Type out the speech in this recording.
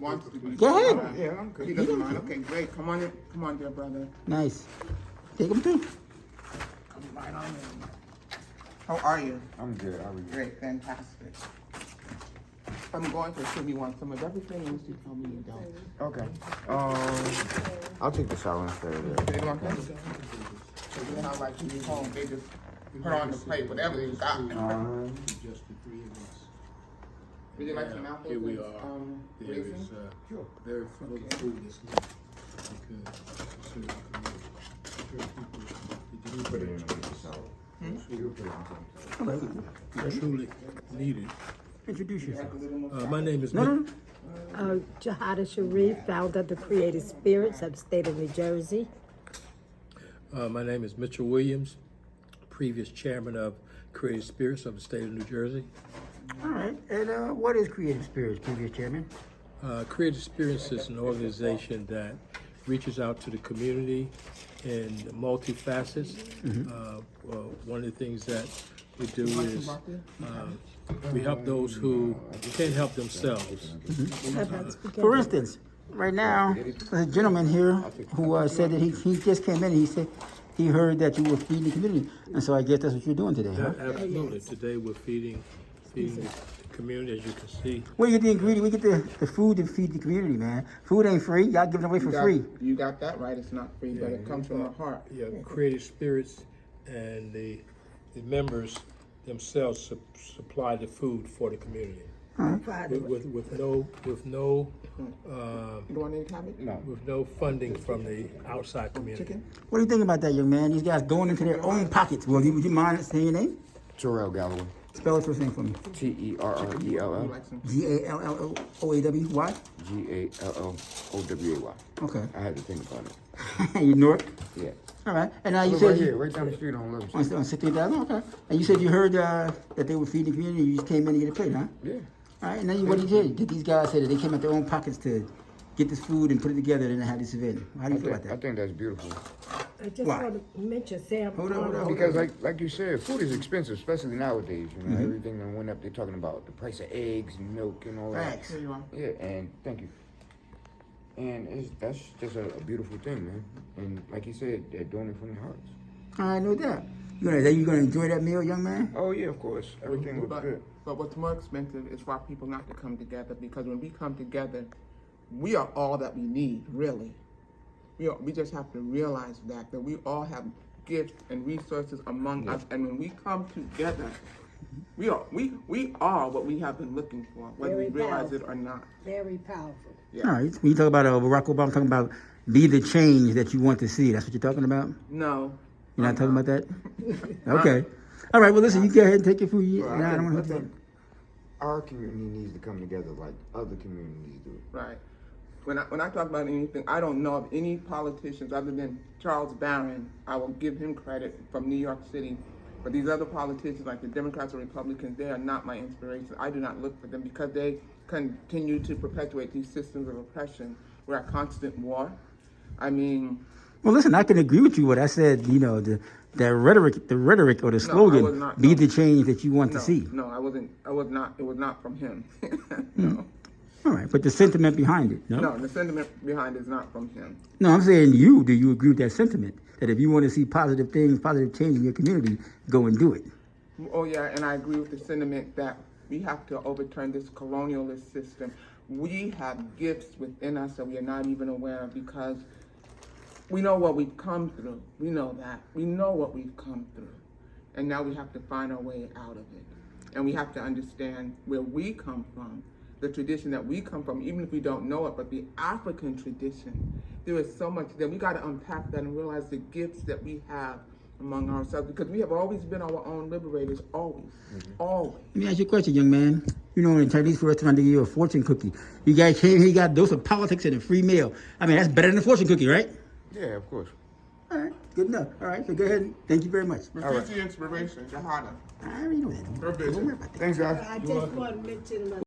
Wants to be. Go ahead. Yeah, I'm good. He doesn't mind. Okay, great. Come on in. Come on, dear brother. Nice. Take him too. Come right on in. How are you? I'm good. How are you? Great, fantastic. I'm going to assume you want some of everything, unless you tell me you don't. Okay. I'll take the shower instead of that. They want that? So you know how like you home, they just put on the plate whatever they got. Just the three of us. Would you like some apples? Here we and, are. There raisins? is very full of food that's left. Because so you can put it in the truly needed. Introduce yourself. My name is Jihadah Sharif, founder of the Creative Spirits of the state of New Jersey. My name is Mitchell Williams, previous chairman of Creative Spirits of the state of New Jersey. All right. And what is Creative Spirits, previous chairman? Creative Spirits is an organization that reaches out to the community in multi-facets. One of the things that we do is we help those who can't help themselves. For instance, right now, there's a gentleman here who said that he just came in and he said he heard that you were feeding the community. And so I guess that's what you're doing today, huh? Absolutely. Today we're feeding the community, as you can see. Where you get the ingredient? We get the food to feed the community, man. Food ain't free. Y'all giving it away for free. You got that right. It's not free, but it comes from the heart. Yeah, Creative Spirits and the members themselves supply the food for the community. With no You want any cabbage? No. with no funding from the outside community. What do you think about that, young man? These guys going into their own pockets. Well, would you mind saying your name? Terrell Galloway. Spell it first name for me. Terrell. Like some Gallowy. Galloway. Okay. I had to think about it. You Newark? Yeah. All right. And now I you live said right here, right down the street on 11th. on 60,000. Okay. And you said you heard that they were feeding the community. You just came in to get a plate, huh? Yeah. All right. And then what did you say? Did these guys say that they came out their own pockets to get this food and put it together and then have this event? How do you feel about I that? think that's beautiful. I just Why? want to mention, Sam. Hold on. Because like you said, food is expensive, especially nowadays. You know, everything that went up. They're talking about the price of eggs and milk and all that. Facts. Here you are. Yeah, and thank you. And that's just a beautiful thing, man. And like you said, they're doing it from their hearts. All right, no doubt. You gonna enjoy that meal, young man? Oh yeah, of course. Everything looks good. But what's more expensive is for our people not to come together, because when we come together, we are all that we need, really. We just have to realize that we all have gifts and resources among us, and when we come together, we are what we have been looking for, whether we Very realize it powerful. or not. Very powerful. Yeah. All right. When you talk about Barack Obama, talking about be the change that you want to see. That's what you're talking about? No. You're not talking about that? Okay. All right. Well, listen, you go ahead and take your food. Well, Nah, I don't I want to think our community needs to come together like other communities do. Right. When I talk about anything, I don't know of any politicians other than Charles Barron. I will give him credit, from New York City. But these other politicians, like the Democrats or Republicans, they are not my inspiration. I do not look for them because they continue to perpetuate these systems of oppression. We're at constant war. I mean, Well, listen, I can agree with you. What I said, the rhetoric or the slogan, not, be no. the change that you want to see. No, I was not. It was not from him. No. All right, but the sentiment behind it, no? No, the sentiment behind it is not from him. No, I'm saying you. Do you agree with that sentiment? That if you want to see positive things, positive change in your community, go and do it. Oh yeah, and I agree with the sentiment that we have to overturn this colonialist system. We have gifts within us that we are not even aware of, because we know what we've come through. We know that. We know what we've come through. And now we have to find our way out of it. And we have to understand where we come from, the tradition that we come from, even if we don't know it, but the African tradition. There is so much there. We got to unpack that and realize the gifts that we have among ourselves, because we have always been our own liberators, always, always. Let me ask you a question, young man. You know, in a Chinese restaurant, they give you a fortune cookie. You guys came here, you got a dose of politics and a free meal. I mean, that's better than a fortune cookie, right? Yeah, of course. All right, good enough. All right, so go ahead. Thank you very much. Refuse the inspiration, Jihadah. I already know that. Her vision. Don't worry about that. Thanks, guys. I just want to mention